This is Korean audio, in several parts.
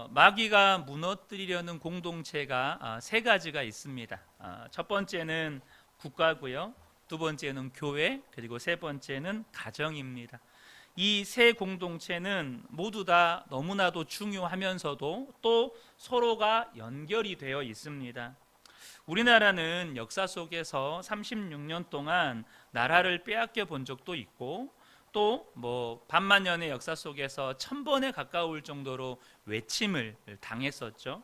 마귀가 무너뜨리려는 공동체가 세 가지가 있습니다. 첫 번째는 국가고요, 두 번째는 교회, 그리고 세 번째는 가정입니다. 이 세 공동체는 모두 다 너무나도 중요하면서도 또 서로가 연결이 되어 있습니다. 우리나라는 역사 속에서 36년 동안 나라를 빼앗겨 본 적도 있고, 또 반만년의 역사 속에서 1000번에 가까울 정도로 외침을 당했었죠.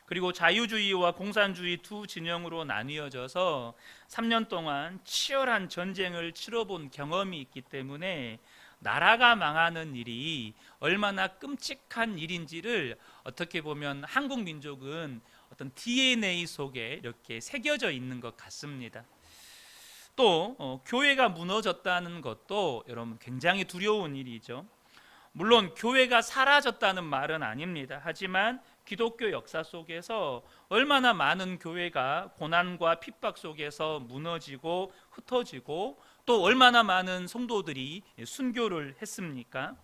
그리고 자유주의와 공산주의 두 진영으로 나뉘어져서 3년 동안 치열한 전쟁을 치러본 경험이 있기 때문에 나라가 망하는 일이 얼마나 끔찍한 일인지를 어떻게 보면 한국 민족은 어떤 DNA 속에 이렇게 새겨져 있는 것 같습니다. 또 교회가 무너졌다는 것도 여러분 굉장히 두려운 일이죠. 물론 교회가 사라졌다는 말은 아닙니다. 하지만 기독교 역사 속에서 얼마나 많은 교회가 고난과 핍박 속에서 무너지고 흩어지고, 또 얼마나 많은 성도들이 순교를 했습니까?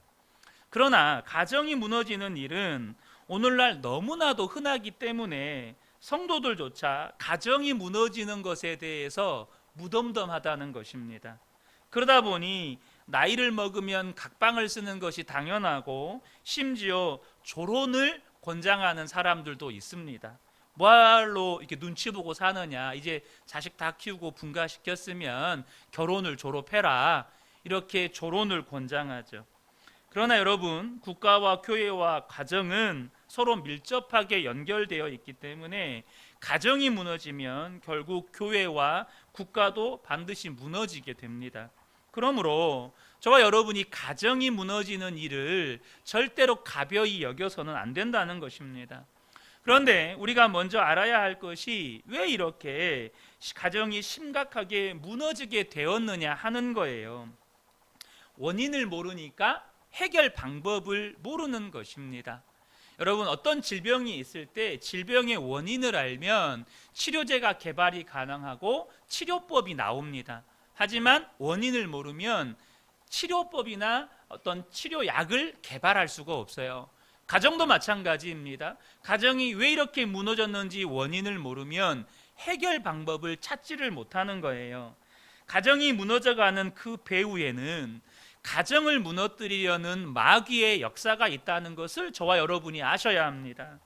그러나 가정이 무너지는 일은 오늘날 너무나도 흔하기 때문에 성도들조차 가정이 무너지는 것에 대해서 무덤덤하다는 것입니다. 그러다 보니 나이를 먹으면 각방을 쓰는 것이 당연하고, 심지어 졸혼을 권장하는 사람들도 있습니다. 뭐하러 이렇게 눈치 보고 사느냐, 이제 자식 다 키우고 분가시켰으면 결혼을 졸업해라, 이렇게 졸혼을 권장하죠. 그러나 여러분, 국가와 교회와 가정은 서로 밀접하게 연결되어 있기 때문에 가정이 무너지면 결국 교회와 국가도 반드시 무너지게 됩니다. 그러므로 저와 여러분이 가정이 무너지는 일을 절대로 가벼이 여겨서는 안 된다는 것입니다. 그런데 우리가 먼저 알아야 할 것이 왜 이렇게 가정이 심각하게 무너지게 되었느냐 하는 거예요. 원인을 모르니까 해결 방법을 모르는 것입니다. 여러분, 어떤 질병이 있을 때 질병의 원인을 알면 치료제가 개발이 가능하고 치료법이 나옵니다. 하지만 원인을 모르면 치료법이나 어떤 치료약을 개발할 수가 없어요. 가정도 마찬가지입니다. 가정이 왜 이렇게 무너졌는지 원인을 모르면 해결 방법을 찾지를 못하는 거예요. 가정이 무너져가는 그 배후에는 가정을 무너뜨리려는 마귀의 역사가 있다는 것을 저와 여러분이 아셔야 합니다.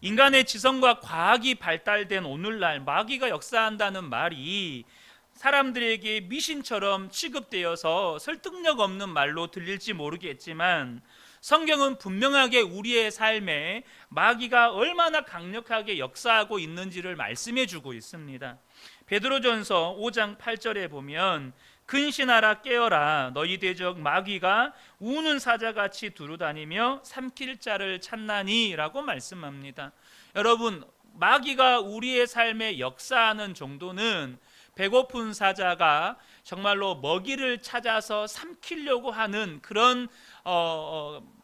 인간의 지성과 과학이 발달된 오늘날 마귀가 역사한다는 말이 사람들에게 미신처럼 취급되어서 설득력 없는 말로 들릴지 모르겠지만, 성경은 분명하게 우리의 삶에 마귀가 얼마나 강력하게 역사하고 있는지를 말씀해 주고 있습니다. 베드로전서 5장 8절에 보면 근신하라 깨어라, 너희 대적 마귀가 우는 사자같이 두루다니며 삼킬 자를 찾나니 라고 말씀합니다. 여러분, 마귀가 우리의 삶에 역사하는 정도는 배고픈 사자가 정말로 먹이를 찾아서 삼키려고 하는 그런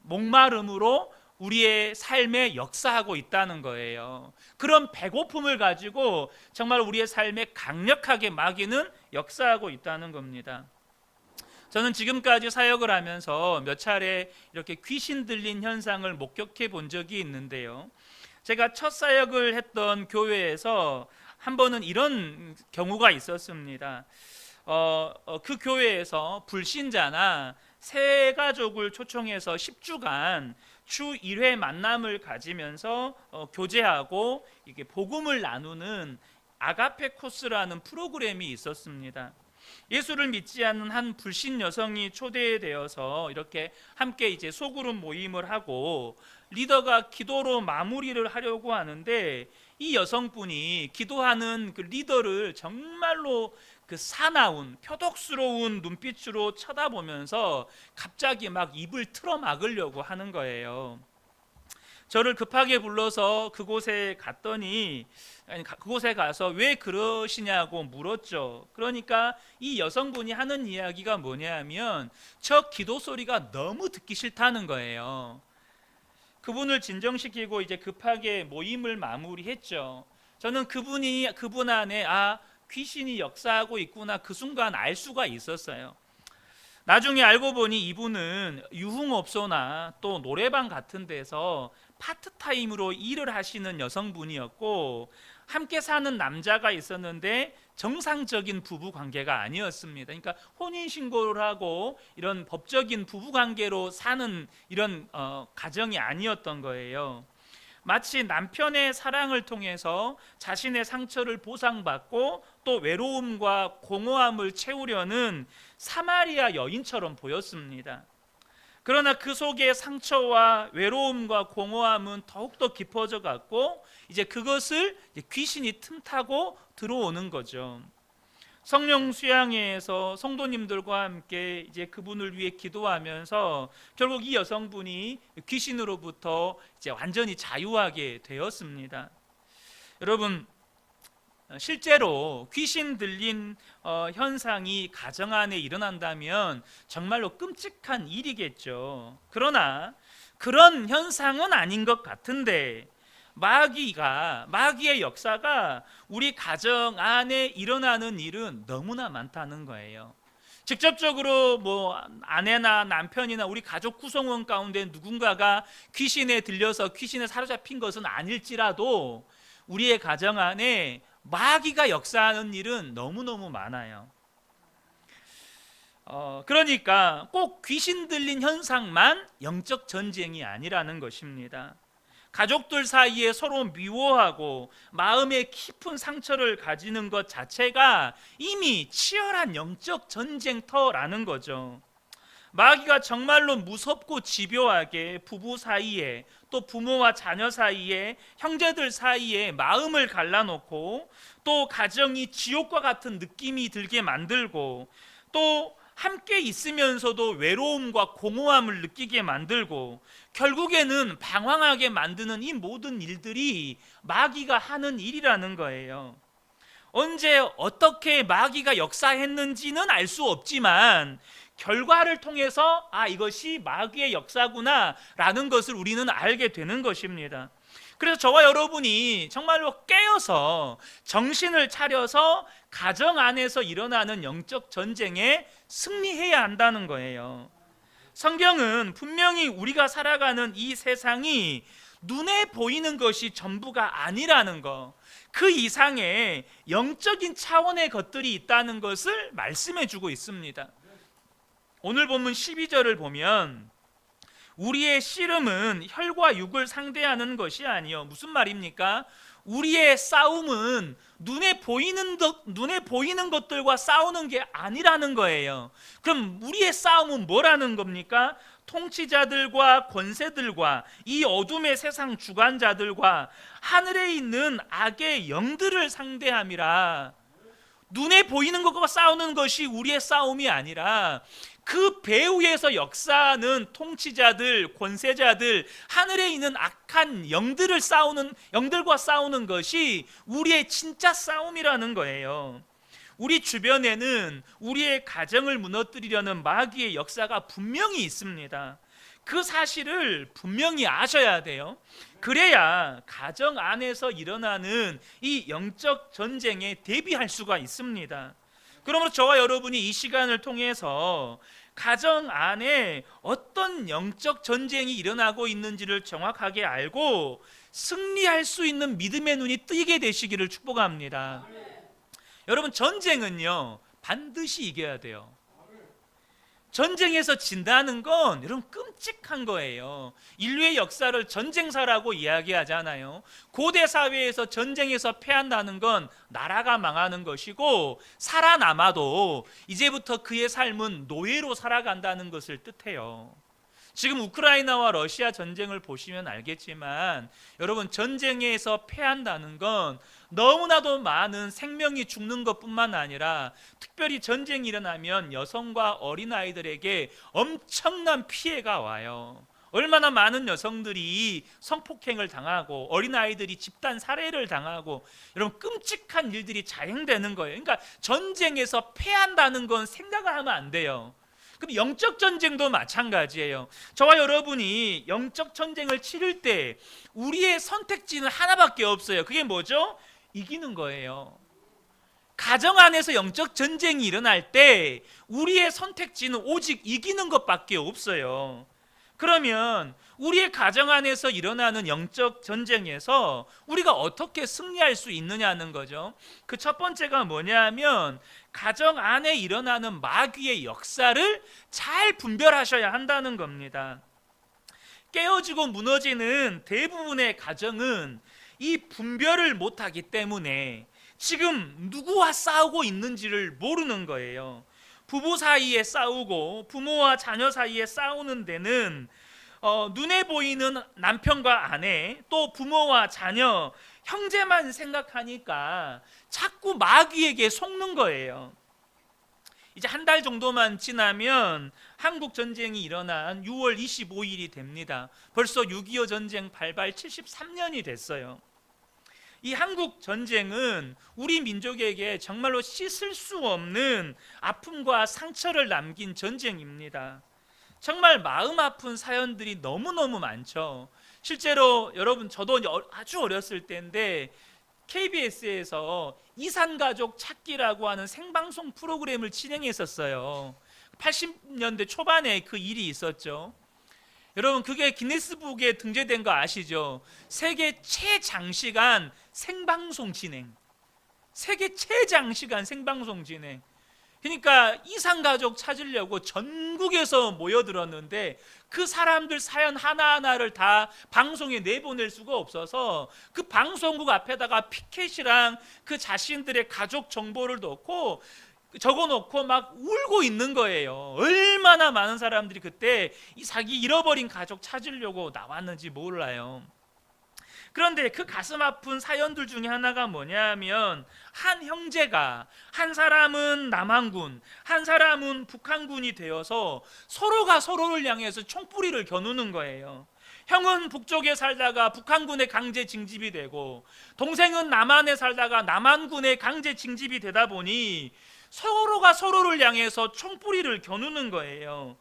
목마름으로 우리의 삶에 역사하고 있다는 거예요. 그런 배고픔을 가지고 정말 우리의 삶에 강력하게 마귀는 역사하고 있다는 겁니다. 저는 지금까지 사역을 하면서 몇 차례 이렇게 귀신 들린 현상을 목격해 본 적이 있는데요. 제가 첫 사역을 했던 교회에서 한 번은 이런 경우가 있었습니다. 그 교회에서 불신자나 새 가족을 초청해서 10주간 주 1회 만남을 가지면서 교제하고 이게 복음을 나누는 아가페 코스라는 프로그램이 있었습니다. 예수를 믿지 않는 한 불신 여성이 초대되어서 이렇게 함께 이제 소그룹 모임을 하고 리더가 기도로 마무리를 하려고 하는데, 이 여성분이 기도하는 그 리더를 정말로 그 사나운 표독스러운 눈빛으로 쳐다보면서 갑자기 막 입을 틀어 막으려고 하는 거예요. 저를 급하게 불러서 그곳에 가서 왜 그러시냐고 물었죠. 그러니까 이 여성분이 하는 이야기가 뭐냐면 저 기도 소리가 너무 듣기 싫다는 거예요. 그분을 진정시키고 이제 급하게 모임을 마무리했죠. 저는 그분 안에 귀신이 역사하고 있구나 그 순간 알 수가 있었어요. 나중에 알고 보니 이분은 유흥업소나 또 노래방 같은 데서 파트타임으로 일을 하시는 여성분이었고, 함께 사는 남자가 있었는데 정상적인 부부 관계가 아니었습니다. 그러니까 혼인 신고를 하고 이런 법적인 부부 관계로 사는 이런 가정이 아니었던 거예요. 마치 남편의 사랑을 통해서 자신의 상처를 보상받고 또 외로움과 공허함을 채우려는 사마리아 여인처럼 보였습니다. 그러나 그 속에 상처와 외로움과 공허함은 더욱더 깊어져 갔고, 이제 그것을 귀신이 틈타고 들어오는 거죠. 성령 수양회에서 성도님들과 함께 이제 그분을 위해 기도하면서 결국 이 여성분이 귀신으로부터 이제 완전히 자유하게 되었습니다. 여러분, 실제로 귀신 들린 현상이 가정 안에 일어난다면 정말로 끔찍한 일이겠죠. 그러나 그런 현상은 아닌 것 같은데, 마귀의 역사가 우리 가정 안에 일어나는 일은 너무나 많다는 거예요. 직접적으로 아내나 남편이나 우리 가족 구성원 가운데 누군가가 귀신에 들려서 귀신에 사로잡힌 것은 아닐지라도 우리의 가정 안에 마귀가 역사하는 일은 너무너무 많아요. 그러니까 꼭 귀신 들린 현상만 영적 전쟁이 아니라는 것입니다. 가족들 사이에 서로 미워하고 마음에 깊은 상처를 가지는 것 자체가 이미 치열한 영적 전쟁터라는 거죠. 마귀가 정말로 무섭고 집요하게 부부 사이에, 또 부모와 자녀 사이에, 형제들 사이에 마음을 갈라놓고, 또 가정이 지옥과 같은 느낌이 들게 만들고, 또 함께 있으면서도 외로움과 공허함을 느끼게 만들고, 결국에는 방황하게 만드는 이 모든 일들이 마귀가 하는 일이라는 거예요. 언제 어떻게 마귀가 역사했는지는 알 수 없지만 결과를 통해서 이것이 마귀의 역사구나 라는 것을 우리는 알게 되는 것입니다. 그래서 저와 여러분이 정말로 깨어서 정신을 차려서 가정 안에서 일어나는 영적 전쟁에 승리해야 한다는 거예요. 성경은 분명히 우리가 살아가는 이 세상이 눈에 보이는 것이 전부가 아니라는 것, 그 이상의 영적인 차원의 것들이 있다는 것을 말씀해 주고 있습니다. 오늘 본문 12절을 보면 우리의 씨름은 혈과 육을 상대하는 것이 아니요. 무슨 말입니까? 우리의 싸움은 눈에 보이는 것들과 싸우는 게 아니라는 거예요. 그럼 우리의 싸움은 뭐라는 겁니까? 통치자들과 권세들과 이 어둠의 세상 주관자들과 하늘에 있는 악의 영들을 상대함이라. 눈에 보이는 것과 싸우는 것이 우리의 싸움이 아니라 그 배후에서 역사하는 통치자들, 권세자들, 하늘에 있는 악한 영들과 싸우는 것이 우리의 진짜 싸움이라는 거예요. 우리 주변에는 우리의 가정을 무너뜨리려는 마귀의 역사가 분명히 있습니다. 그 사실을 분명히 아셔야 돼요. 그래야 가정 안에서 일어나는 이 영적 전쟁에 대비할 수가 있습니다. 그러므로 저와 여러분이 이 시간을 통해서 가정 안에 어떤 영적 전쟁이 일어나고 있는지를 정확하게 알고 승리할 수 있는 믿음의 눈이 뜨게 되시기를 축복합니다. 여러분, 전쟁은요 반드시 이겨야 돼요. 전쟁에서 진다는 건 여러분 끔찍한 거예요. 인류의 역사를 전쟁사라고 이야기하잖아요. 고대 사회에서 전쟁에서 패한다는 건 나라가 망하는 것이고, 살아남아도 이제부터 그의 삶은 노예로 살아간다는 것을 뜻해요. 지금 우크라이나와 러시아 전쟁을 보시면 알겠지만 여러분, 전쟁에서 패한다는 건 너무나도 많은 생명이 죽는 것뿐만 아니라 특별히 전쟁이 일어나면 여성과 어린아이들에게 엄청난 피해가 와요. 얼마나 많은 여성들이 성폭행을 당하고 어린아이들이 집단 살해를 당하고 여러분 끔찍한 일들이 자행되는 거예요. 그러니까 전쟁에서 패한다는 건 생각을 하면 안 돼요. 그럼 영적 전쟁도 마찬가지예요. 저와 여러분이 영적 전쟁을 치를 때 우리의 선택지는 하나밖에 없어요. 그게 뭐죠? 이기는 거예요. 가정 안에서 영적 전쟁이 일어날 때 우리의 선택지는 오직 이기는 것밖에 없어요. 그러면 우리의 가정 안에서 일어나는 영적 전쟁에서 우리가 어떻게 승리할 수 있느냐는 거죠. 그 첫 번째가 뭐냐면 가정 안에 일어나는 마귀의 역사를 잘 분별하셔야 한다는 겁니다. 깨어지고 무너지는 대부분의 가정은 이 분별을 못하기 때문에 지금 누구와 싸우고 있는지를 모르는 거예요. 부부 사이에 싸우고 부모와 자녀 사이에 싸우는 데는 눈에 보이는 남편과 아내, 또 부모와 자녀, 형제만 생각하니까 자꾸 마귀에게 속는 거예요. 이제 한 달 정도만 지나면 한국 전쟁이 일어난 6월 25일이 됩니다. 벌써 6.25 전쟁 발발 73년이 됐어요. 이 한국 전쟁은 우리 민족에게 정말로 씻을 수 없는 아픔과 상처를 남긴 전쟁입니다. 정말 마음 아픈 사연들이 너무너무 많죠. 실제로 여러분, 저도 아주 어렸을 때인데 KBS에서 이산가족 찾기라고 하는 생방송 프로그램을 진행했었어요. 80년대 초반에 그 일이 있었죠. 여러분, 그게 기네스북에 등재된 거 아시죠? 세계 최장시간 생방송 진행. 세계 최장시간 생방송 진행. 그러니까 이산가족 찾으려고 전국에서 모여들었는데 그 사람들 사연 하나하나를 다 방송에 내보낼 수가 없어서 그 방송국 앞에다가 피켓이랑 그 자신들의 가족 정보를 넣고 적어놓고 막 울고 있는 거예요. 얼마나 많은 사람들이 그때 이 자기 잃어버린 가족 찾으려고 나왔는지 몰라요. 그런데 그 가슴 아픈 사연들 중에 하나가 뭐냐면 한 형제가, 한 사람은 남한군, 한 사람은 북한군이 되어서 서로가 서로를 향해서 총뿌리를 겨누는 거예요. 형은 북쪽에 살다가 북한군에 강제 징집이 되고 동생은 남한에 살다가 남한군에 강제 징집이 되다 보니 서로가 서로를 향해서 총뿌리를 겨누는 거예요.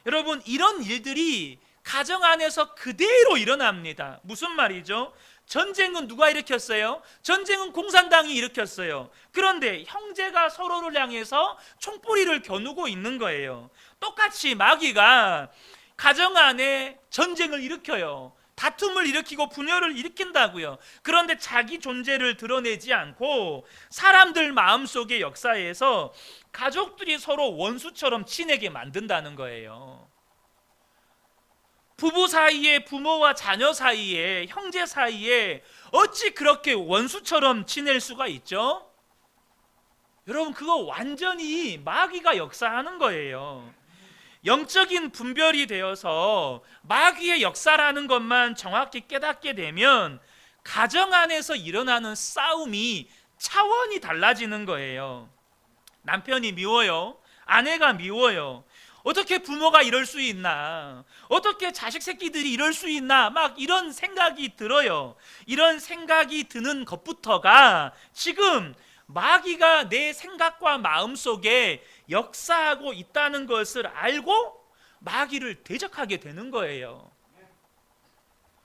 여러분, 이런 일들이 가정 안에서 그대로 일어납니다. 무슨 말이죠? 전쟁은 누가 일으켰어요? 전쟁은 공산당이 일으켰어요. 그런데 형제가 서로를 향해서 총뿌리를 겨누고 있는 거예요. 똑같이 마귀가 가정 안에 전쟁을 일으켜요. 다툼을 일으키고 분열을 일으킨다고요. 그런데 자기 존재를 드러내지 않고 사람들 마음속의 역사에서 가족들이 서로 원수처럼 지내게 만든다는 거예요. 부부 사이에, 부모와 자녀 사이에, 형제 사이에 어찌 그렇게 원수처럼 지낼 수가 있죠? 여러분, 그거 완전히 마귀가 역사하는 거예요. 영적인 분별이 되어서 마귀의 역사라는 것만 정확히 깨닫게 되면 가정 안에서 일어나는 싸움이 차원이 달라지는 거예요. 남편이 미워요. 아내가 미워요. 어떻게 부모가 이럴 수 있나? 어떻게 자식 새끼들이 이럴 수 있나? 막 이런 생각이 들어요. 이런 생각이 드는 것부터가 지금 마귀가 내 생각과 마음 속에 역사하고 있다는 것을 알고 마귀를 대적하게 되는 거예요.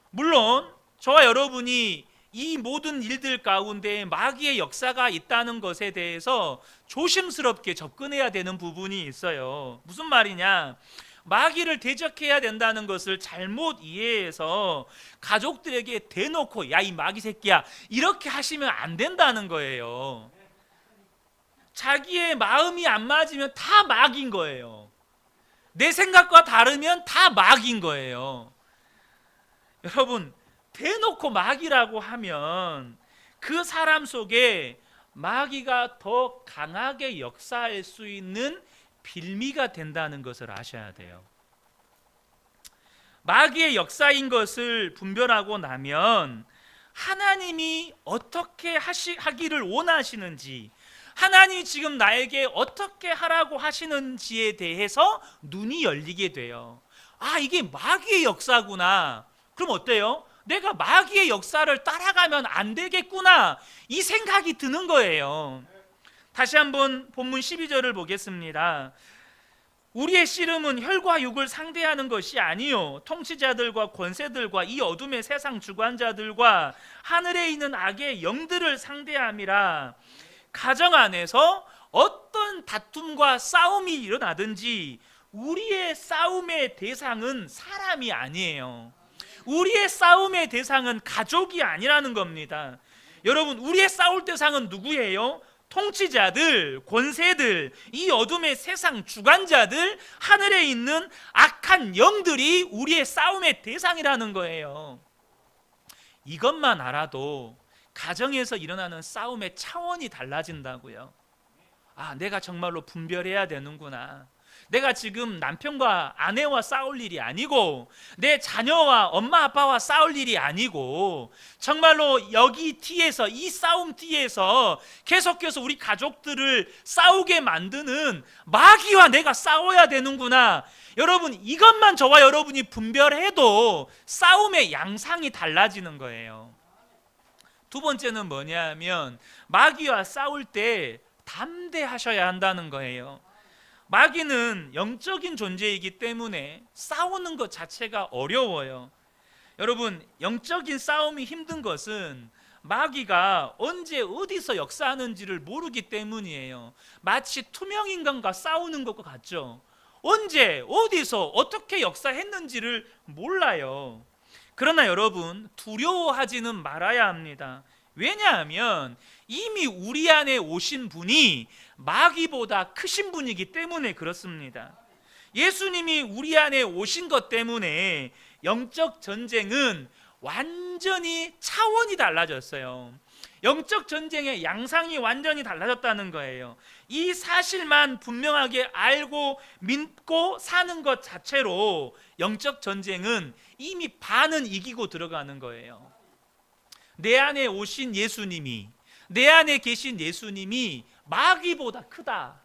물론 저와 여러분이 이 모든 일들 가운데 마귀의 역사가 있다는 것에 대해서 조심스럽게 접근해야 되는 부분이 있어요. 무슨 말이냐? 마귀를 대적해야 된다는 것을 잘못 이해해서 가족들에게 대놓고 야, 이 마귀 새끼야, 이렇게 하시면 안 된다는 거예요. 자기의 마음이 안 맞으면 다 마귀인 거예요. 내 생각과 다르면 다 마귀인 거예요. 여러분, 대놓고 마귀라고 하면 그 사람 속에 마귀가 더 강하게 역사할 수 있는 빌미가 된다는 것을 아셔야 돼요. 마귀의 역사인 것을 분별하고 나면 하나님이 어떻게 하기를 원하시는지, 하나님이 지금 나에게 어떻게 하라고 하시는지에 대해서 눈이 열리게 돼요. 아, 이게 마귀의 역사구나. 그럼 어때요? 내가 마귀의 역사를 따라가면 안 되겠구나, 이 생각이 드는 거예요. 다시 한번 본문 12절을 보겠습니다. 우리의 씨름은 혈과 육을 상대하는 것이 아니요 통치자들과 권세들과 이 어둠의 세상 주관자들과 하늘에 있는 악의 영들을 상대함이라. 가정 안에서 어떤 다툼과 싸움이 일어나든지 우리의 싸움의 대상은 사람이 아니에요. 우리의 싸움의 대상은 가족이 아니라는 겁니다. 여러분, 우리의 싸울 대상은 누구예요? 통치자들, 권세들, 이 어둠의 세상 주관자들, 하늘에 있는 악한 영들이 우리의 싸움의 대상이라는 거예요. 이것만 알아도 가정에서 일어나는 싸움의 차원이 달라진다고요. 아, 내가 정말로 분별해야 되는구나. 내가 지금 남편과 아내와 싸울 일이 아니고 내 자녀와 엄마 아빠와 싸울 일이 아니고 정말로 여기 뒤에서, 이 싸움 뒤에서 계속해서 우리 가족들을 싸우게 만드는 마귀와 내가 싸워야 되는구나. 여러분, 이것만 저와 여러분이 분별해도 싸움의 양상이 달라지는 거예요. 두 번째는 뭐냐면 마귀와 싸울 때 담대하셔야 한다는 거예요. 마귀는 영적인 존재이기 때문에 싸우는 것 자체가 어려워요. 여러분, 영적인 싸움이 힘든 것은 마귀가 언제 어디서 역사하는지를 모르기 때문이에요. 마치 투명인간과 싸우는 것과 같죠. 언제 어디서 어떻게 역사했는지를 몰라요. 그러나 여러분, 두려워하지는 말아야 합니다. 왜냐하면 이미 우리 안에 오신 분이 마귀보다 크신 분이기 때문에 그렇습니다. 예수님이 우리 안에 오신 것 때문에 영적 전쟁은 완전히 차원이 달라졌어요. 영적 전쟁의 양상이 완전히 달라졌다는 거예요. 이 사실만 분명하게 알고 믿고 사는 것 자체로 영적 전쟁은 이미 반은 이기고 들어가는 거예요. 내 안에 오신 예수님이, 내 안에 계신 예수님이 마귀보다 크다.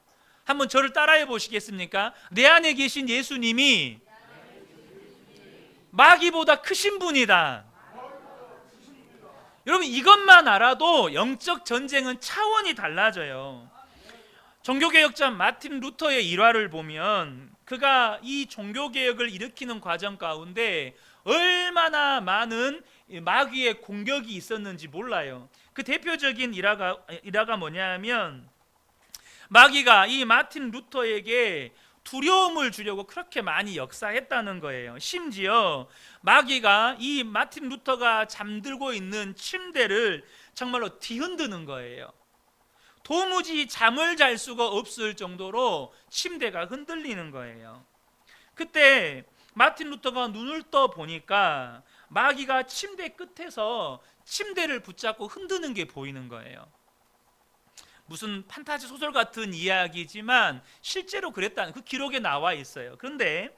한번 저를 따라해 보시겠습니까? 내 안에 계신 예수님이 마귀보다 크신 분이다. 여러분, 이것만 알아도 영적 전쟁은 차원이 달라져요. 종교개혁자 마틴 루터의 일화를 보면 그가 이 종교개혁을 일으키는 과정 가운데 얼마나 많은 마귀의 공격이 있었는지 몰라요. 그 대표적인 일화가 뭐냐면 마귀가 이 마틴 루터에게 두려움을 주려고 그렇게 많이 역사했다는 거예요. 심지어 마귀가 이 마틴 루터가 잠들고 있는 침대를 정말로 뒤흔드는 거예요. 도무지 잠을 잘 수가 없을 정도로 침대가 흔들리는 거예요. 그때 마틴 루터가 눈을 떠 보니까 마귀가 침대 끝에서 침대를 붙잡고 흔드는 게 보이는 거예요. 무슨 판타지 소설 같은 이야기지만 실제로 그랬다는 그 기록에 나와 있어요. 그런데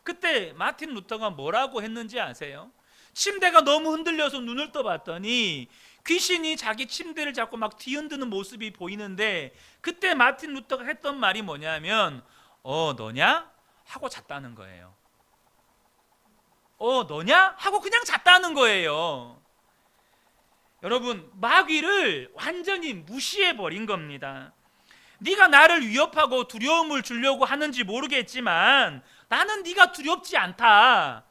그때 마틴 루터가 뭐라고 했는지 아세요? 침대가 너무 흔들려서 눈을 떠봤더니 귀신이 자기 침대를 잡고 막 뒤흔드는 모습이 보이는데 그때 마틴 루터가 했던 말이 뭐냐면 너냐? 하고 잤다는 거예요. 너냐? 하고 그냥 잤다는 거예요. 여러분, 마귀를 완전히 무시해버린 겁니다. 네가 나를 위협하고 두려움을 주려고 하는지 모르겠지만 나는 네가 두렵지 않다.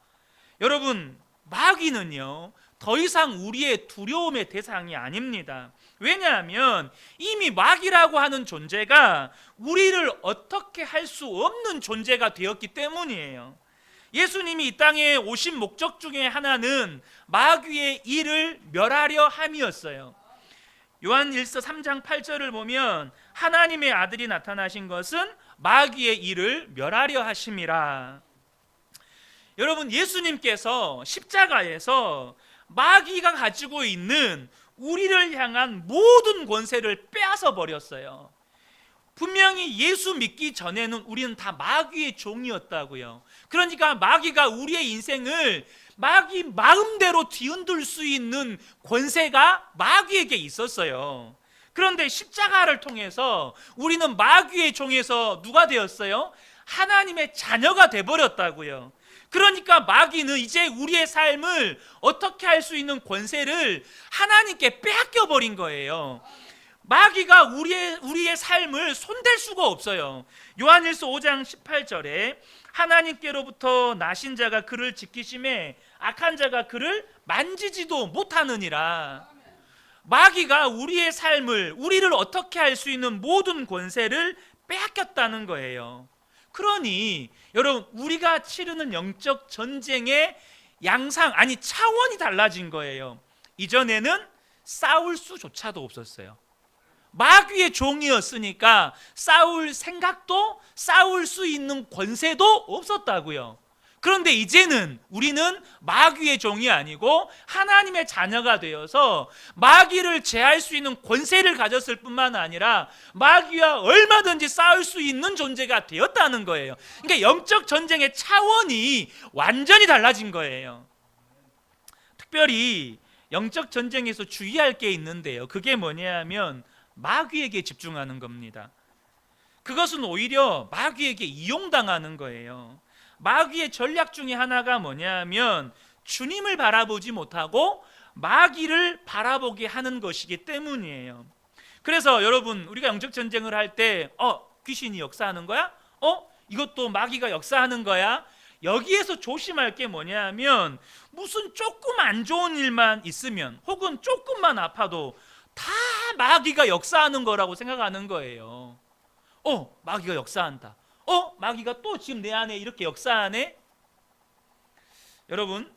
여러분, 마귀는요 더 이상 우리의 두려움의 대상이 아닙니다. 왜냐하면 이미 마귀라고 하는 존재가 우리를 어떻게 할 수 없는 존재가 되었기 때문이에요. 예수님이 이 땅에 오신 목적 중에 하나는 마귀의 일을 멸하려 함이었어요. 요한일서 3장 8절을 보면 하나님의 아들이 나타나신 것은 마귀의 일을 멸하려 하심이라. 여러분, 예수님께서 십자가에서 마귀가 가지고 있는 우리를 향한 모든 권세를 빼앗아 버렸어요. 분명히 예수 믿기 전에는 우리는 다 마귀의 종이었다고요. 그러니까 마귀가 우리의 인생을 마귀 마음대로 뒤흔들 수 있는 권세가 마귀에게 있었어요. 그런데 십자가를 통해서 우리는 마귀의 종에서 누가 되었어요? 하나님의 자녀가 돼버렸다고요. 그러니까 마귀는 이제 우리의 삶을 어떻게 할 수 있는 권세를 하나님께 빼앗겨 버린 거예요. 마귀가 우리의 삶을 손댈 수가 없어요. 요한일서 5장 18절에 하나님께로부터 나신 자가 그를 지키심에 악한 자가 그를 만지지도 못하느니라. 마귀가 우리의 삶을, 우리를 어떻게 할 수 있는 모든 권세를 빼앗겼다는 거예요. 그러니 여러분, 우리가 치르는 영적 전쟁의 양상, 아니 차원이 달라진 거예요. 이전에는 싸울 수조차도 없었어요. 마귀의 종이었으니까 싸울 생각도, 싸울 수 있는 권세도 없었다고요. 그런데 이제는 우리는 마귀의 종이 아니고 하나님의 자녀가 되어서 마귀를 제할 수 있는 권세를 가졌을 뿐만 아니라 마귀와 얼마든지 싸울 수 있는 존재가 되었다는 거예요. 그러니까 영적 전쟁의 차원이 완전히 달라진 거예요. 특별히 영적 전쟁에서 주의할 게 있는데요, 그게 뭐냐면 마귀에게 집중하는 겁니다. 그것은 오히려 마귀에게 이용당하는 거예요. 마귀의 전략 중에 하나가 뭐냐면 주님을 바라보지 못하고 마귀를 바라보게 하는 것이기 때문이에요. 그래서 여러분, 우리가 영적 전쟁을 할 때 귀신이 역사하는 거야? 이것도 마귀가 역사하는 거야? 여기에서 조심할 게 뭐냐면 무슨 조금 안 좋은 일만 있으면 혹은 조금만 아파도 다 마귀가 역사하는 거라고 생각하는 거예요. 마귀가 역사한다. 마귀가 또 지금 내 안에 이렇게 역사하네? 여러분,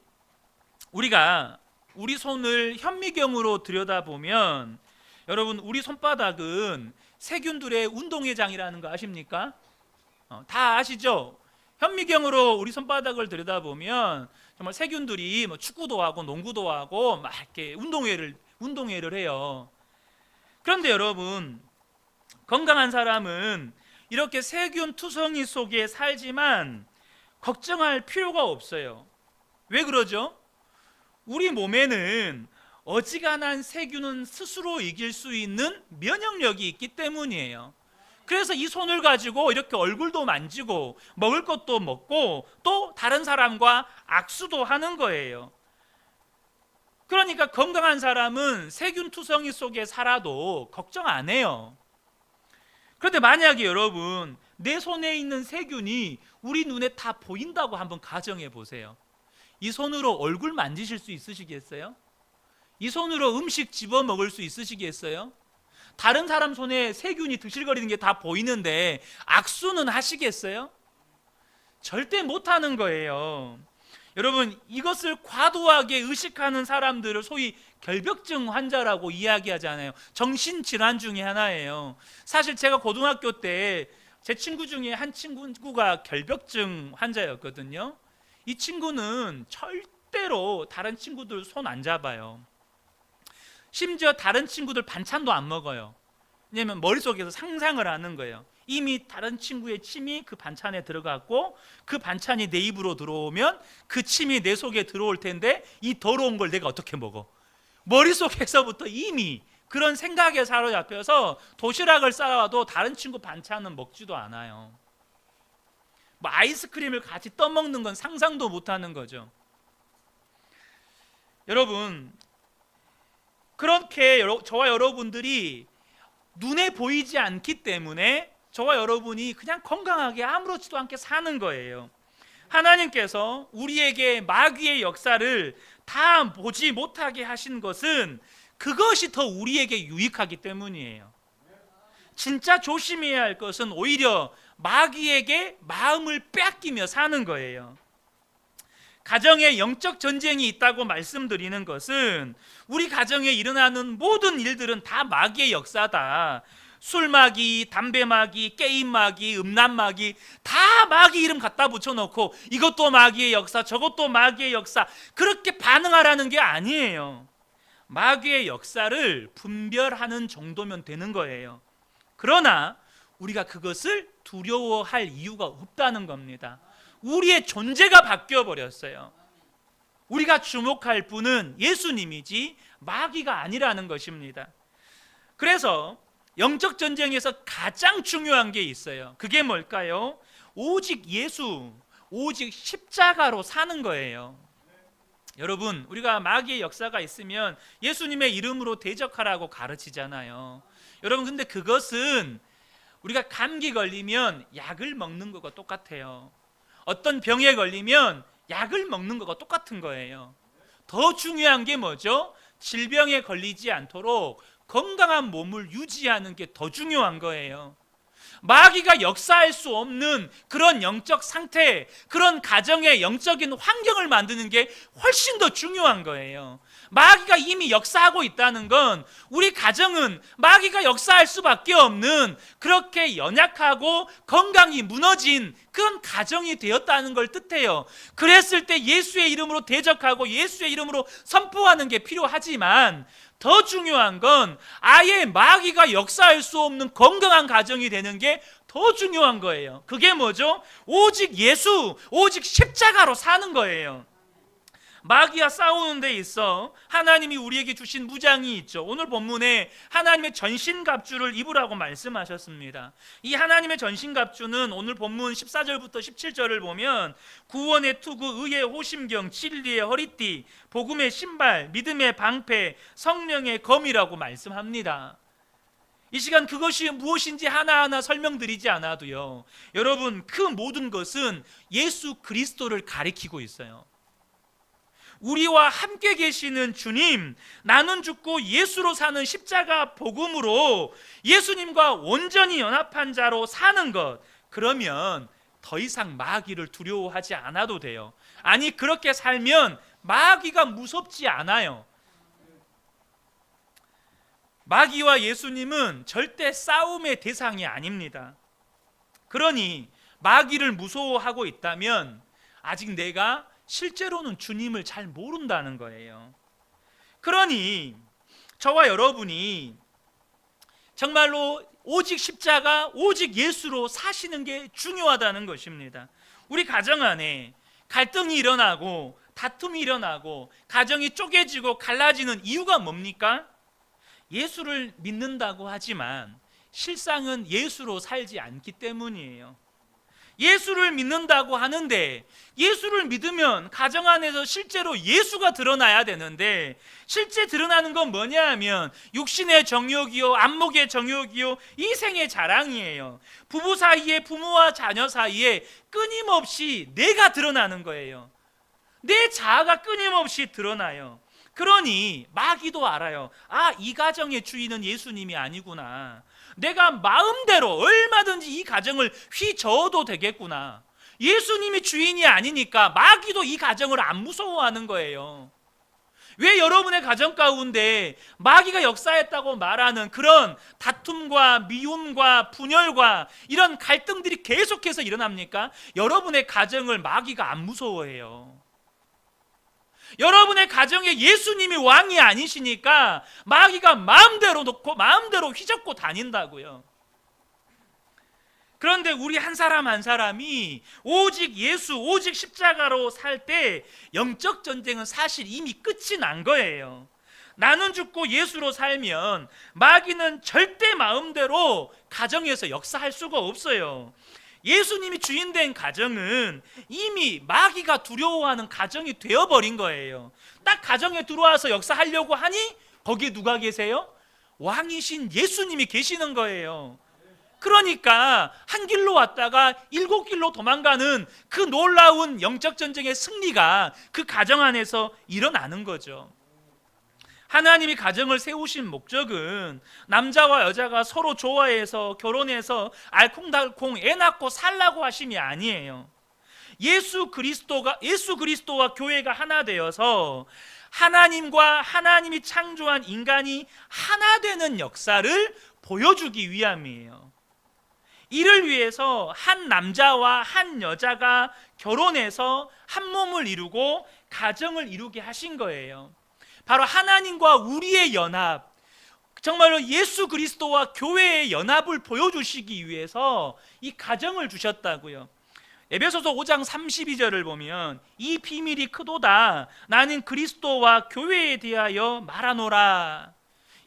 우리가 우리 손을 현미경으로 들여다보면 여러분, 우리 손바닥은 세균들의 운동회장이라는 거 아십니까? 다 아시죠? 현미경으로 우리 손바닥을 들여다보면 정말 세균들이 뭐 축구도 하고 농구도 하고 막 이렇게 운동회를 해요. 그런데 여러분, 건강한 사람은 이렇게 세균 투성이 속에 살지만 걱정할 필요가 없어요. 왜 그러죠? 우리 몸에는 어지간한 세균은 스스로 이길 수 있는 면역력이 있기 때문이에요. 그래서 이 손을 가지고 이렇게 얼굴도 만지고 먹을 것도 먹고 또 다른 사람과 악수도 하는 거예요. 그러니까 건강한 사람은 세균 투성이 속에 살아도 걱정 안 해요. 그런데 만약에 여러분, 내 손에 있는 세균이 우리 눈에 다 보인다고 한번 가정해 보세요. 이 손으로 얼굴 만지실 수 있으시겠어요? 이 손으로 음식 집어 먹을 수 있으시겠어요? 다른 사람 손에 세균이 드실거리는 게 다 보이는데 악수는 하시겠어요? 절대 못하는 거예요. 여러분, 이것을 과도하게 의식하는 사람들을 소위 결벽증 환자라고 이야기하잖아요. 정신질환 중에 하나예요. 사실 제가 고등학교 때 제 친구 중에 한 친구가 결벽증 환자였거든요. 이 친구는 절대로 다른 친구들 손 안 잡아요. 심지어 다른 친구들 반찬도 안 먹어요. 왜냐하면 머릿속에서 상상을 하는 거예요. 이미 다른 친구의 침이 그 반찬에 들어갔고 그 반찬이 내 입으로 들어오면 그 침이 내 속에 들어올 텐데 이 더러운 걸 내가 어떻게 먹어? 머릿속에서부터 이미 그런 생각에 사로잡혀서 도시락을 싸와도 다른 친구 반찬은 먹지도 않아요. 뭐 아이스크림을 같이 떠먹는 건 상상도 못하는 거죠. 여러분, 그렇게 저와 여러분들이 눈에 보이지 않기 때문에 저와 여러분이 그냥 건강하게 아무렇지도 않게 사는 거예요. 하나님께서 우리에게 마귀의 역사를 다 보지 못하게 하신 것은 그것이 더 우리에게 유익하기 때문이에요. 진짜 조심해야 할 것은 오히려 마귀에게 마음을 빼앗기며 사는 거예요. 가정에 영적 전쟁이 있다고 말씀드리는 것은 우리 가정에 일어나는 모든 일들은 다 마귀의 역사다. 술 마귀, 담배 마귀, 게임 마귀, 음란 마귀, 다 마귀 이름 갖다 붙여놓고 이것도 마귀의 역사, 저것도 마귀의 역사, 그렇게 반응하라는 게 아니에요. 마귀의 역사를 분별하는 정도면 되는 거예요. 그러나 우리가 그것을 두려워할 이유가 없다는 겁니다. 우리의 존재가 바뀌어 버렸어요. 우리가 주목할 분은 예수님이지 마귀가 아니라는 것입니다. 그래서 영적 전쟁에서 가장 중요한 게 있어요. 그게 뭘까요? 오직 예수, 오직 십자가로 사는 거예요. 여러분, 우리가 마귀의 역사가 있으면 예수님의 이름으로 대적하라고 가르치잖아요. 여러분, 근데 그것은 우리가 감기 걸리면 약을 먹는 거가 똑같아요. 어떤 병에 걸리면 약을 먹는 거가 똑같은 거예요. 더 중요한 게 뭐죠? 질병에 걸리지 않도록 건강한 몸을 유지하는 게 더 중요한 거예요. 마귀가 역사할 수 없는 그런 영적 상태, 그런 가정의 영적인 환경을 만드는 게 훨씬 더 중요한 거예요. 마귀가 이미 역사하고 있다는 건 우리 가정은 마귀가 역사할 수밖에 없는 그렇게 연약하고 건강이 무너진 그런 가정이 되었다는 걸 뜻해요. 그랬을 때 예수의 이름으로 대적하고 예수의 이름으로 선포하는 게 필요하지만 더 중요한 건 아예 마귀가 역사할 수 없는 건강한 가정이 되는 게 더 중요한 거예요. 그게 뭐죠? 오직 예수, 오직 십자가로 사는 거예요. 마귀와 싸우는 데 있어 하나님이 우리에게 주신 무장이 있죠. 오늘 본문에 하나님의 전신갑주를 입으라고 말씀하셨습니다. 이 하나님의 전신갑주는 오늘 본문 14절부터 17절을 보면 구원의 투구, 의의 호심경, 진리의 허리띠, 복음의 신발, 믿음의 방패, 성령의 검이라고 말씀합니다. 이 시간 그것이 무엇인지 하나하나 설명드리지 않아도요, 여러분 그 모든 것은 예수 그리스도를 가리키고 있어요. 우리와 함께 계시는 주님, 나는 죽고 예수로 사는 십자가 복음으로 예수님과 온전히 연합한 자로 사는 것, 그러면 더 이상 마귀를 두려워하지 않아도 돼요. 아니, 그렇게 살면 마귀가 무섭지 않아요. 마귀와 예수님은 절대 싸움의 대상이 아닙니다. 그러니 마귀를 무서워하고 있다면 아직 내가 실제로는 주님을 잘 모른다는 거예요. 그러니 저와 여러분이 정말로 오직 십자가, 오직 예수로 사시는 게 중요하다는 것입니다. 우리 가정 안에 갈등이 일어나고 다툼이 일어나고 가정이 쪼개지고 갈라지는 이유가 뭡니까? 예수를 믿는다고 하지만 실상은 예수로 살지 않기 때문이에요. 예수를 믿는다고 하는데 예수를 믿으면 가정 안에서 실제로 예수가 드러나야 되는데 실제 드러나는 건 뭐냐 하면 육신의 정욕이요, 안목의 정욕이요, 이생의 자랑이에요. 부부 사이에, 부모와 자녀 사이에 끊임없이 내가 드러나는 거예요. 내 자아가 끊임없이 드러나요. 그러니 마귀도 알아요. 아, 이 가정의 주인은 예수님이 아니구나. 내가 마음대로 얼마든지 이 가정을 휘저어도 되겠구나. 예수님이 주인이 아니니까 마귀도 이 가정을 안 무서워하는 거예요. 왜 여러분의 가정 가운데 마귀가 역사했다고 말하는 그런 다툼과 미움과 분열과 이런 갈등들이 계속해서 일어납니까? 여러분의 가정을 마귀가 안 무서워해요. 여러분의 가정에 예수님이 왕이 아니시니까 마귀가 마음대로 놓고 마음대로 휘젓고 다닌다고요. 그런데 우리 한 사람 한 사람이 오직 예수, 오직 십자가로 살 때 영적 전쟁은 사실 이미 끝이 난 거예요. 나는 죽고 예수로 살면 마귀는 절대 마음대로 가정에서 역사할 수가 없어요. 예수님이 주인된 가정은 이미 마귀가 두려워하는 가정이 되어버린 거예요. 딱 가정에 들어와서 역사하려고 하니 거기에 누가 계세요? 왕이신 예수님이 계시는 거예요. 그러니까 한 길로 왔다가 7길로 도망가는 그 놀라운 영적 전쟁의 승리가 그 가정 안에서 일어나는 거죠. 하나님이 가정을 세우신 목적은 남자와 여자가 서로 좋아해서 결혼해서 알콩달콩 애 낳고 살라고 하심이 아니에요. 예수 그리스도와 교회가 하나 되어서 하나님과 하나님이 창조한 인간이 하나 되는 역사를 보여주기 위함이에요. 이를 위해서 한 남자와 한 여자가 결혼해서 한 몸을 이루고 가정을 이루게 하신 거예요. 바로 하나님과 우리의 연합, 정말로 예수 그리스도와 교회의 연합을 보여주시기 위해서 이 가정을 주셨다고요. 에베소서 5장 32절을 보면 이 비밀이 크도다, 나는 그리스도와 교회에 대하여 말하노라.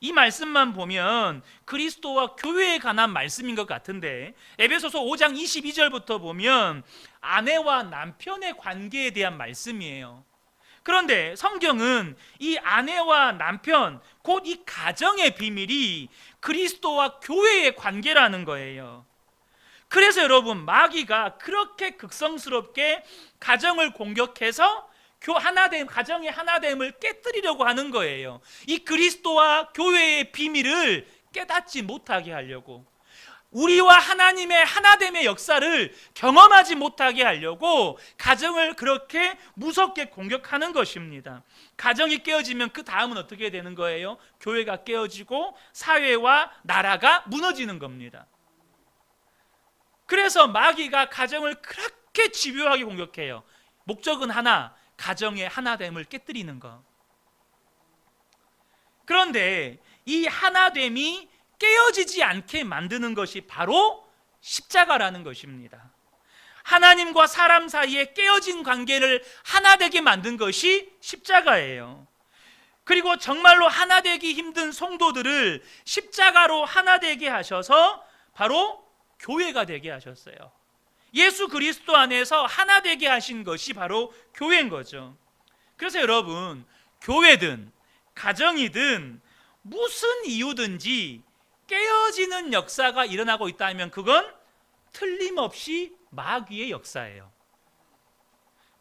이 말씀만 보면 그리스도와 교회에 관한 말씀인 것 같은데 에베소서 5장 22절부터 보면 아내와 남편의 관계에 대한 말씀이에요. 그런데 성경은 이 아내와 남편, 곧 이 가정의 비밀이 그리스도와 교회의 관계라는 거예요. 그래서 여러분, 마귀가 그렇게 극성스럽게 가정을 공격해서 하나됨, 가정의 하나됨을 깨뜨리려고 하는 거예요. 이 그리스도와 교회의 비밀을 깨닫지 못하게 하려고, 우리와 하나님의 하나됨의 역사를 경험하지 못하게 하려고 가정을 그렇게 무섭게 공격하는 것입니다. 가정이 깨어지면 그 다음은 어떻게 되는 거예요? 교회가 깨어지고 사회와 나라가 무너지는 겁니다. 그래서 마귀가 가정을 그렇게 집요하게 공격해요. 목적은 하나, 가정의 하나됨을 깨뜨리는 것. 그런데 이 하나됨이 깨어지지 않게 만드는 것이 바로 십자가라는 것입니다. 하나님과 사람 사이에 깨어진 관계를 하나 되게 만든 것이 십자가예요. 그리고 정말로 하나 되기 힘든 성도들을 십자가로 하나 되게 하셔서 바로 교회가 되게 하셨어요. 예수 그리스도 안에서 하나 되게 하신 것이 바로 교회인 거죠. 그래서 여러분, 교회든 가정이든 무슨 이유든지 깨어지는 역사가 일어나고 있다면 그건 틀림없이 마귀의 역사예요.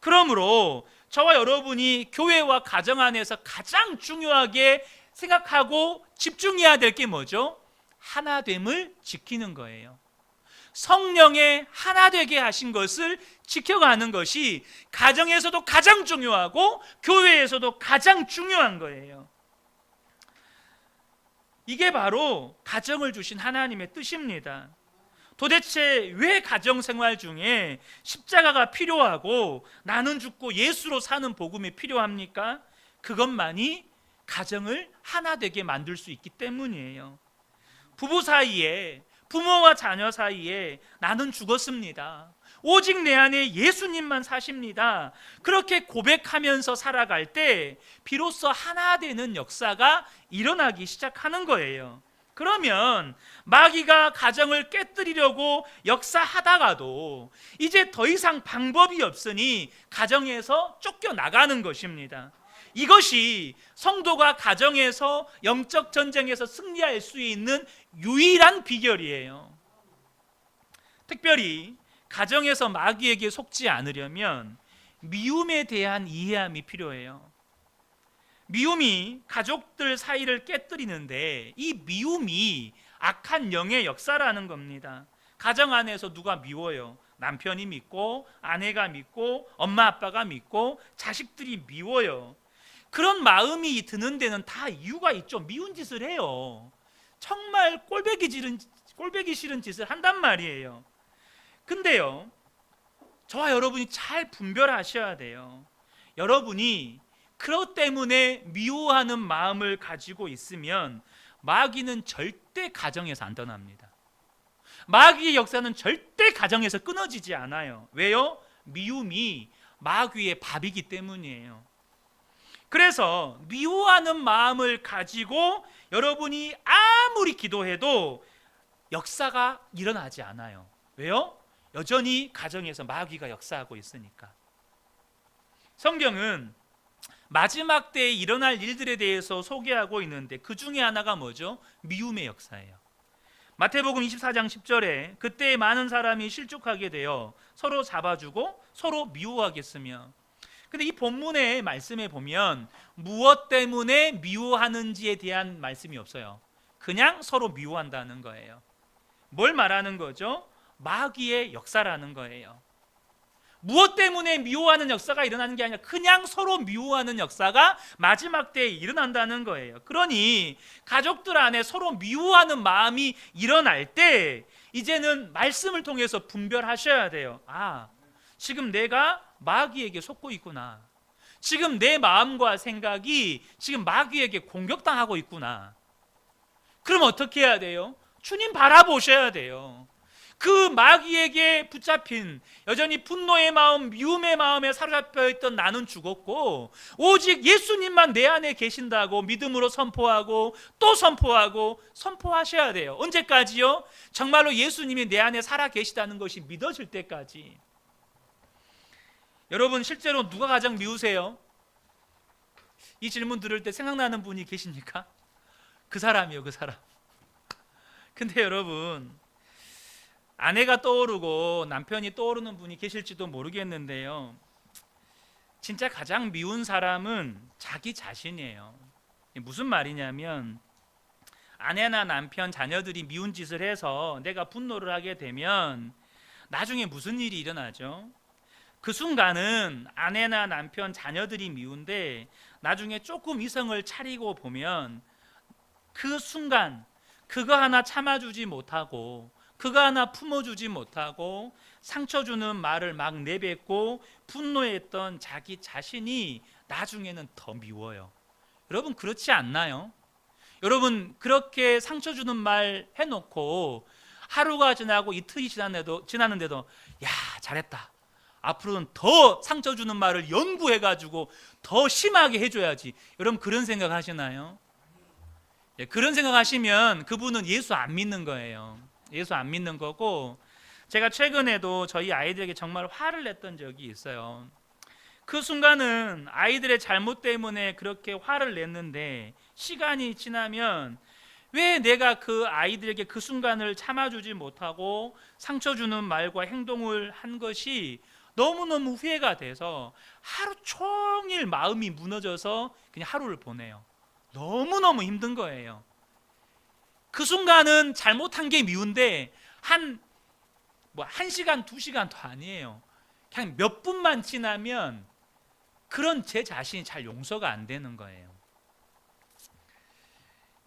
그러므로 저와 여러분이 교회와 가정 안에서 가장 중요하게 생각하고 집중해야 될 게 뭐죠? 하나됨을 지키는 거예요. 성령의 하나 되게 하신 것을 지켜가는 것이 가정에서도 가장 중요하고 교회에서도 가장 중요한 거예요. 이게 바로 가정을 주신 하나님의 뜻입니다. 도대체 왜 가정생활 중에 십자가가 필요하고 나는 죽고 예수로 사는 복음이 필요합니까? 그것만이 가정을 하나 되게 만들 수 있기 때문이에요. 부부 사이에, 부모와 자녀 사이에 나는 죽었습니다, 오직 내 안에 예수님만 사십니다, 그렇게 고백하면서 살아갈 때 비로소 하나 되는 역사가 일어나기 시작하는 거예요. 그러면 마귀가 가정을 깨뜨리려고 역사하다가도 이제 더 이상 방법이 없으니 가정에서 쫓겨나가는 것입니다. 이것이 성도가 가정에서 영적 전쟁에서 승리할 수 있는 유일한 비결이에요. 특별히 가정에서 마귀에게 속지 않으려면 미움에 대한 이해함이 필요해요. 미움이 가족들 사이를 깨뜨리는데 이 미움이 악한 영의 역사라는 겁니다. 가정 안에서 누가 미워요? 남편이 믿고, 아내가 믿고, 엄마 아빠가 믿고, 자식들이 미워요. 그런 마음이 드는 데는 다 이유가 있죠. 미운 짓을 해요. 정말 꼴보기 싫은 짓을 한단 말이에요. 근데요, 저와 여러분이 잘 분별하셔야 돼요. 여러분이 그것 때문에 미워하는 마음을 가지고 있으면 마귀는 절대 가정에서 안 떠납니다. 마귀의 역사는 절대 가정에서 끊어지지 않아요. 왜요? 미움이 마귀의 밥이기 때문이에요. 그래서 미워하는 마음을 가지고 여러분이 아무리 기도해도 역사가 일어나지 않아요. 왜요? 여전히 가정에서 마귀가 역사하고 있으니까. 성경은 마지막 때에 일어날 일들에 대해서 소개하고 있는데 그 중에 하나가 뭐죠? 미움의 역사예요. 마태복음 24장 10절에 그때 많은 사람이 실족하게 되어 서로 잡아주고 서로 미워하겠으며. 근데 이 본문의 말씀에 보면 무엇 때문에 미워하는지에 대한 말씀이 없어요. 그냥 서로 미워한다는 거예요. 뭘 말하는 거죠? 마귀의 역사라는 거예요. 무엇 때문에 미워하는 역사가 일어나는 게 아니라 그냥 서로 미워하는 역사가 마지막 때에 일어난다는 거예요. 그러니 가족들 안에 서로 미워하는 마음이 일어날 때 이제는 말씀을 통해서 분별하셔야 돼요. 아, 지금 내가 마귀에게 속고 있구나. 지금 내 마음과 생각이 지금 마귀에게 공격당하고 있구나. 그럼 어떻게 해야 돼요? 주님 바라보셔야 돼요. 그 마귀에게 붙잡힌 여전히 분노의 마음, 미움의 마음에 사로잡혀 있던 나는 죽었고 오직 예수님만 내 안에 계신다고 믿음으로 선포하고 또 선포하셔야 돼요. 언제까지요? 정말로 예수님이 내 안에 살아 계시다는 것이 믿어질 때까지. 여러분, 실제로 누가 가장 미우세요? 이 질문 들을 때 생각나는 분이 계십니까? 그 사람이요, 그 사람. 근데 여러분, 아내가 떠오르고 남편이 떠오르는 분이 계실지도 모르겠는데요, 진짜 가장 미운 사람은 자기 자신이에요. 무슨 말이냐면 아내나 남편, 자녀들이 미운 짓을 해서 내가 분노를 하게 되면 나중에 무슨 일이 일어나죠? 그 순간은 아내나 남편, 자녀들이 미운데 나중에 조금 이성을 차리고 보면 그 순간 그거 하나 참아주지 못하고 그거 하나 품어주지 못하고 상처 주는 말을 막 내뱉고 분노했던 자기 자신이 나중에는 더 미워요. 여러분 그렇지 않나요? 여러분 그렇게 상처 주는 말 해놓고 하루가 지나고 이틀이 지났는데도 야 잘했다, 앞으로는 더 상처 주는 말을 연구해가지고 더 심하게 해줘야지, 여러분 그런 생각 하시나요? 그런 생각 하시면 그분은 예수 안 믿는 거예요. 예수 안 믿는 거고, 제가 최근에도 저희 아이들에게 정말 화를 냈던 적이 있어요. 그 순간은 아이들의 잘못 때문에 그렇게 화를 냈는데 시간이 지나면 왜 내가 그 아이들에게 그 순간을 참아주지 못하고 상처 주는 말과 행동을 한 것이 너무너무 후회가 돼서 하루 종일 마음이 무너져서 그냥 하루를 보내요. 너무너무 힘든 거예요. 그 순간은 잘못한 게 미운데 한 시간, 2시간도 아니에요. 그냥 몇 분만 지나면 그런 제 자신이 잘 용서가 안 되는 거예요.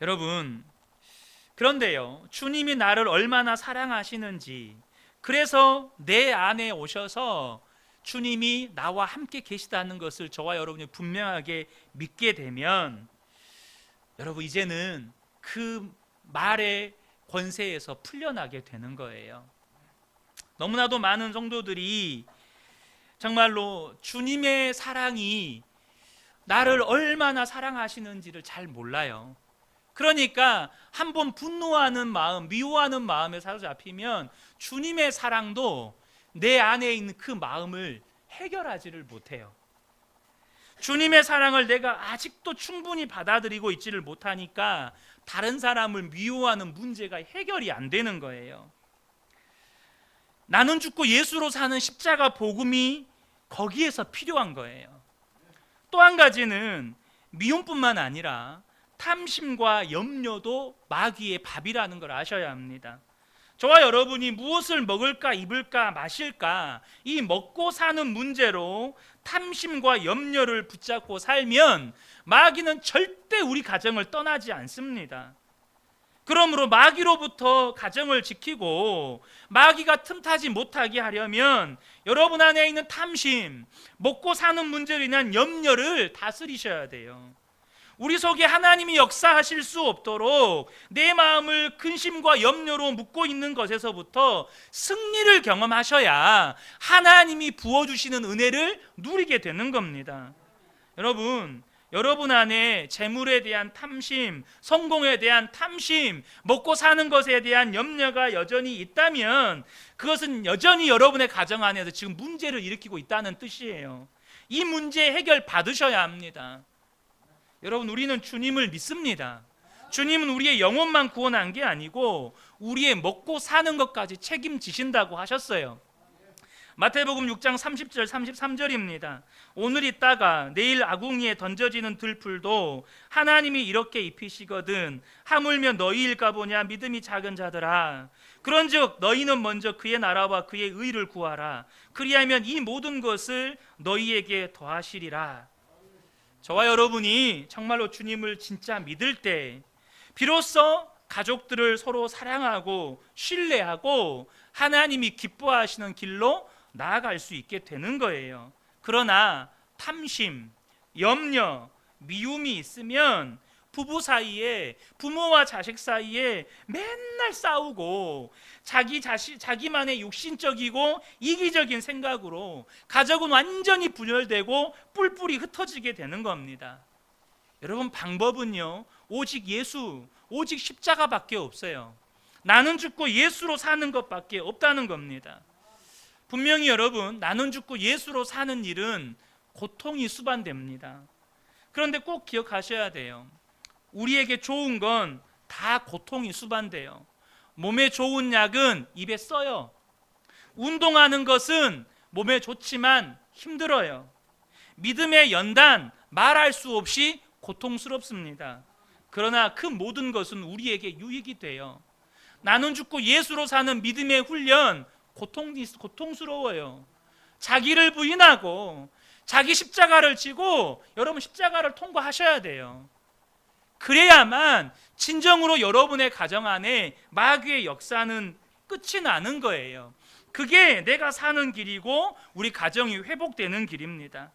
여러분, 그런데요, 주님이 나를 얼마나 사랑하시는지, 그래서 내 안에 오셔서 주님이 나와 함께 계시다는 것을 저와 여러분이 분명하게 믿게 되면 여러분 이제는 그 말의 권세에서 풀려나게 되는 거예요. 너무나도 많은 성도들이 정말로 주님의 사랑이 나를 얼마나 사랑하시는지를 잘 몰라요. 그러니까 한번 분노하는 마음, 미워하는 마음에 사로잡히면 주님의 사랑도 내 안에 있는 그 마음을 해결하지를 못해요. 주님의 사랑을 내가 아직도 충분히 받아들이고 있지를 못하니까 다른 사람을 미워하는 문제가 해결이 안 되는 거예요. 나는 죽고 예수로 사는 십자가 복음이 거기에서 필요한 거예요. 또 한 가지는 미움뿐만 아니라 탐심과 염려도 마귀의 밥이라는 걸 아셔야 합니다. 저와 여러분이 무엇을 먹을까, 입을까, 마실까, 이 먹고 사는 문제로 탐심과 염려를 붙잡고 살면 마귀는 절대 우리 가정을 떠나지 않습니다. 그러므로 마귀로부터 가정을 지키고 마귀가 틈타지 못하게 하려면 여러분 안에 있는 탐심, 먹고 사는 문제로 인한 염려를 다스리셔야 돼요. 우리 속에 하나님이 역사하실 수 없도록 내 마음을 근심과 염려로 묶고 있는 것에서부터 승리를 경험하셔야 하나님이 부어주시는 은혜를 누리게 되는 겁니다. 여러분 안에 재물에 대한 탐심, 성공에 대한 탐심, 먹고 사는 것에 대한 염려가 여전히 있다면 그것은 여전히 여러분의 가정 안에서 지금 문제를 일으키고 있다는 뜻이에요. 이 문제 해결 받으셔야 합니다. 여러분 우리는 주님을 믿습니다. 주님은 우리의 영혼만 구원한 게 아니고 우리의 먹고 사는 것까지 책임지신다고 하셨어요. 마태복음 6장 30절 33절입니다. 오늘 있다가 내일 아궁이에 던져지는 들풀도 하나님이 이렇게 입히시거든 하물며 너희일까 보냐 믿음이 작은 자들아. 그런즉 너희는 먼저 그의 나라와 그의 의를 구하라. 그리하면 이 모든 것을 너희에게 더하시리라. 저와 여러분이 정말로 주님을 진짜 믿을 때 비로소 가족들을 서로 사랑하고 신뢰하고 하나님이 기뻐하시는 길로 나아갈 수 있게 되는 거예요. 그러나 탐심, 염려, 미움이 있으면 부부 사이에, 부모와 자식 사이에 맨날 싸우고 자기만의 육신적이고 이기적인 생각으로 가족은 완전히 분열되고 뿔뿔이 흩어지게 되는 겁니다. 여러분 방법은요 오직 예수, 오직 십자가밖에 없어요. 나는 죽고 예수로 사는 것밖에 없다는 겁니다. 분명히 여러분 나는 죽고 예수로 사는 일은 고통이 수반됩니다. 그런데 꼭 기억하셔야 돼요. 우리에게 좋은 건 다 고통이 수반돼요. 몸에 좋은 약은 입에 써요. 운동하는 것은 몸에 좋지만 힘들어요. 믿음의 연단 말할 수 없이 고통스럽습니다. 그러나 그 모든 것은 우리에게 유익이 돼요. 나는 죽고 예수로 사는 믿음의 훈련 고통스러워요. 자기를 부인하고 자기 십자가를 지고 여러분 십자가를 통과하셔야 돼요. 그래야만 진정으로 여러분의 가정 안에 마귀의 역사는 끝이 나는 거예요. 그게 내가 사는 길이고 우리 가정이 회복되는 길입니다.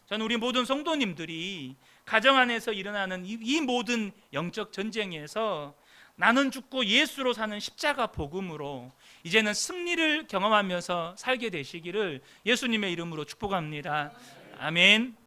저는 우리 모든 성도님들이 가정 안에서 일어나는 이 모든 영적 전쟁에서 나는 죽고 예수로 사는 십자가 복음으로 이제는 승리를 경험하면서 살게 되시기를 예수님의 이름으로 축복합니다. 아멘.